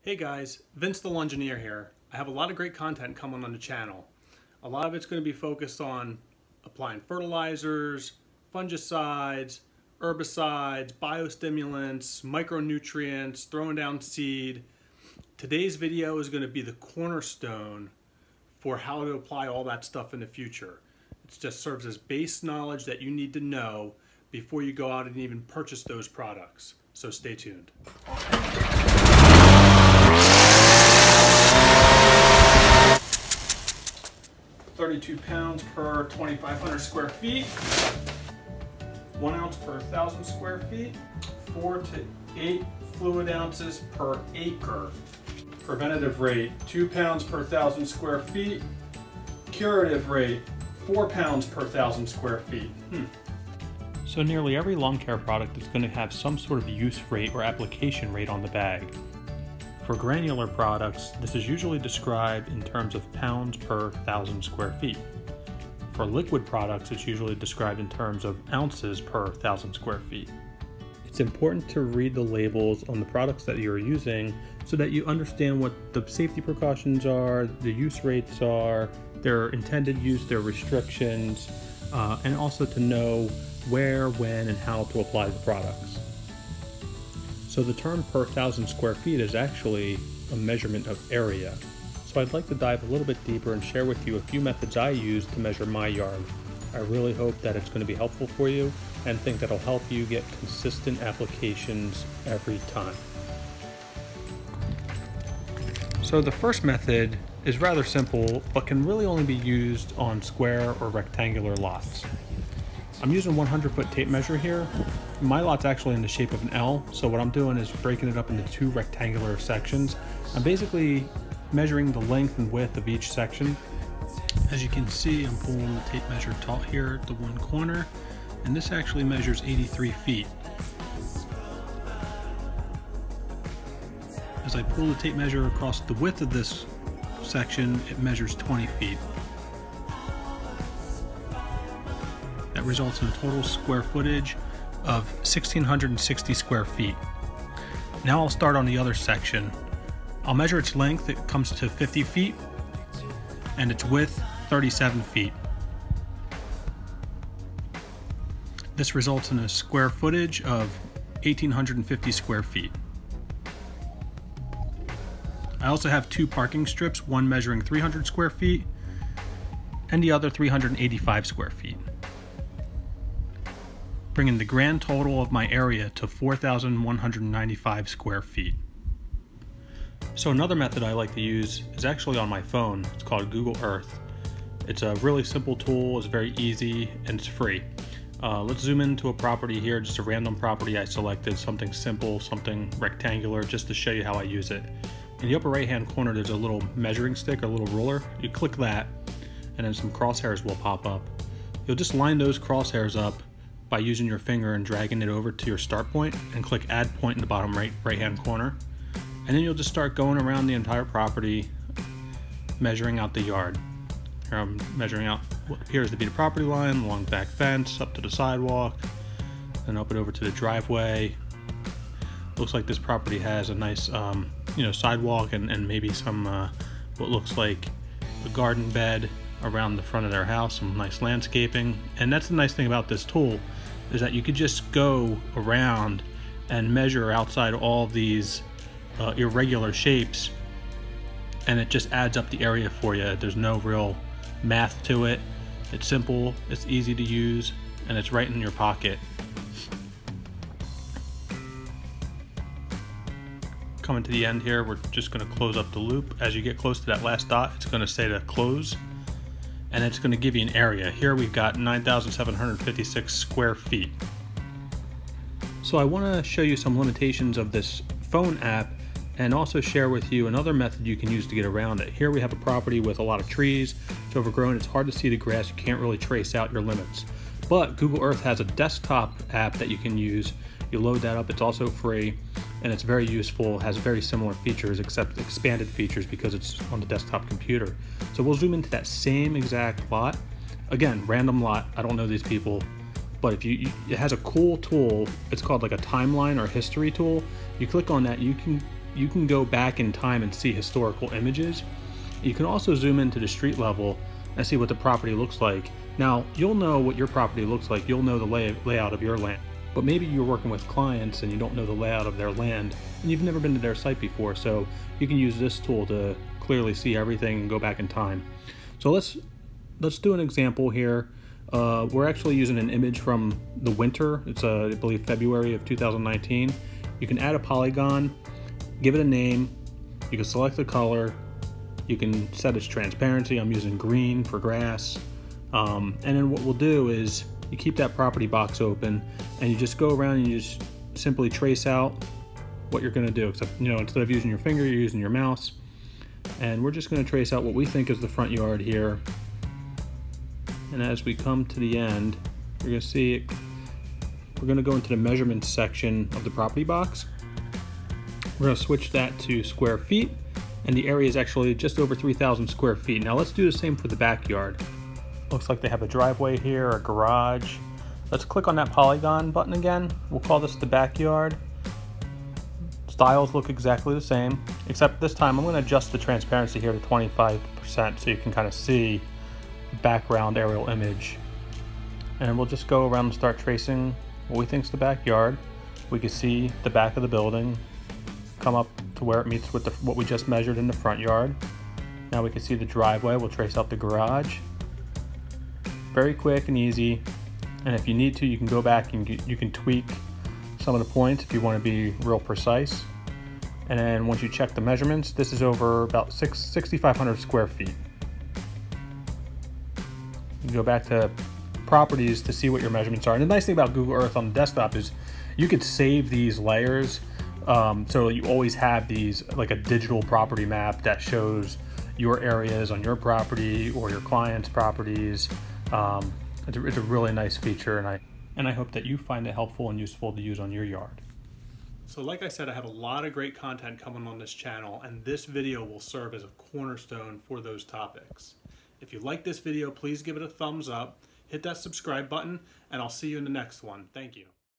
Hey guys, Vince the Lungineer here. I have a lot of great content coming on the channel. A lot of it's going to be focused on applying fertilizers, fungicides, herbicides, biostimulants, micronutrients, throwing down seed. Today's video is going to be the cornerstone for how to apply all that stuff in the future. It just serves as base knowledge that you need to know before you go out and even purchase those products. So stay tuned. 32 pounds per 2,500 square feet, 1 ounce per 1,000 square feet, 4 to 8 fluid ounces per acre. Preventative rate, 2 pounds per 1,000 square feet. Curative rate, 4 pounds per 1,000 square feet. So nearly every lawn care product is going to have some sort of use rate or application rate on the bag. For granular products, this is usually described in terms of pounds per 1,000 square feet. For liquid products, it's usually described in terms of ounces per 1,000 square feet. It's important to read the labels on the products that you're using so that you understand what the safety precautions are, the use rates are, their intended use, their restrictions, and also to know where, when, and how to apply the products. So the term per 1,000 square feet is actually a measurement of area. So I'd like to dive a little bit deeper and share with you a few methods I use to measure my yard. I really hope that it's going to be helpful for you and think that it'll help you get consistent applications every time. So the first method is rather simple, but can really only be used on square or rectangular lots. I'm using a 100-foot tape measure here. My lot's actually in the shape of an L, so what I'm doing is breaking it up into 2 rectangular sections. I'm basically measuring the length and width of each section. As you can see, I'm pulling the tape measure taut here at the one corner, and this actually measures 83 feet. As I pull the tape measure across the width of this section, it measures 20 feet. That results in a total square footage of 1,660 square feet. Now I'll start on the other section. I'll measure its length, it comes to 50 feet, and its width, 37 feet. This results in a square footage of 1,850 square feet. I also have 2 parking strips, one measuring 300 square feet, and the other 385 square feet. Bringing the grand total of my area to 4,195 square feet. So another method I like to use is actually on my phone. It's called Google Earth. It's a really simple tool, it's very easy, and it's free. Let's zoom into a property here, just a random property I selected, something simple, something rectangular, just to show you how I use it. In the upper right hand corner there's a little measuring stick, a little ruler. You click that, and then some crosshairs will pop up. You'll just line those crosshairs up by using your finger and dragging it over to your start point, and click add point in the bottom right hand corner, and then you'll just start going around the entire property measuring out the yard. Here I'm measuring out what appears to be the property line along the back fence up to the sidewalk, and up and over to the driveway. Looks like this property has a nice sidewalk and maybe some what looks like a garden bed around the front of their house, some nice landscaping. And that's the nice thing about this tool, is that you could just go around and measure outside all of these irregular shapes, and it just adds up the area for you. There's no real math to it. It's simple, it's easy to use, and it's right in your pocket. Coming to the end here, we're just going to close up the loop. As you get close to that last dot, it's going to say to close, and it's going to give you an area. Here we've got 9,756 square feet. So I want to show you some limitations of this phone app, and also share with you another method you can use to get around it. Here we have a property with a lot of trees. It's overgrown, it's hard to see the grass, you can't really trace out your limits. But Google Earth has a desktop app that you can use. You load that up, it's also free, and it's very useful, has very similar features except expanded features because it's on the desktop computer. So we'll zoom into that same exact lot. Again, random lot, I don't know these people, but if it has a cool tool, it's called like a timeline or history tool. You click on that, you can you can go back in time and see historical images. You can also zoom into the street level and see what the property looks like. Now, you'll know what your property looks like. You'll know the layout of your land. But maybe you're working with clients and you don't know the layout of their land and you've never been to their site before, so you can use this tool to clearly see everything and go back in time. So let's do an example here. We're actually using an image from the winter. It's I believe February of 2019. You can add a polygon, give it a name, you can select the color, you can set its transparency. I'm using green for grass. And then what we'll do is you keep that property box open and you just go around and you just simply trace out what you're going to do, except, you know, instead of using your finger, you're using your mouse. And we're just going to trace out what we think is the front yard here. And as we come to the end, you're going to see it, we're going to go into the measurements section of the property box. We're going to switch that to square feet, and the area is actually just over 3,000 square feet. Now let's do the same for the backyard. Looks like they have a driveway here, a garage. Let's click on that polygon button again. We'll call this the backyard. Styles look exactly the same, except this time I'm going to adjust the transparency here to 25% so you can kind of see the background aerial image. And we'll just go around and start tracing what we think is the backyard. We can see the back of the building, come up to where it meets with what we just measured in the front yard. Now we can see the driveway. We'll trace out the garage. Very quick and easy, and if you need to, you can go back and you can tweak some of the points if you want to be real precise. And then once you check the measurements, this is over about 6,500 square feet. You go back to properties to see what your measurements are. And the nice thing about Google Earth on the desktop is you could save these layers, so you always have these like a digital property map that shows your areas on your property or your clients' properties. It's a really nice feature, and I hope that you find it helpful and useful to use on your yard. So like I said, I have a lot of great content coming on this channel, and this video will serve as a cornerstone for those topics. If you like this video, please give it a thumbs up, hit that subscribe button, and I'll see you in the next one. Thank you.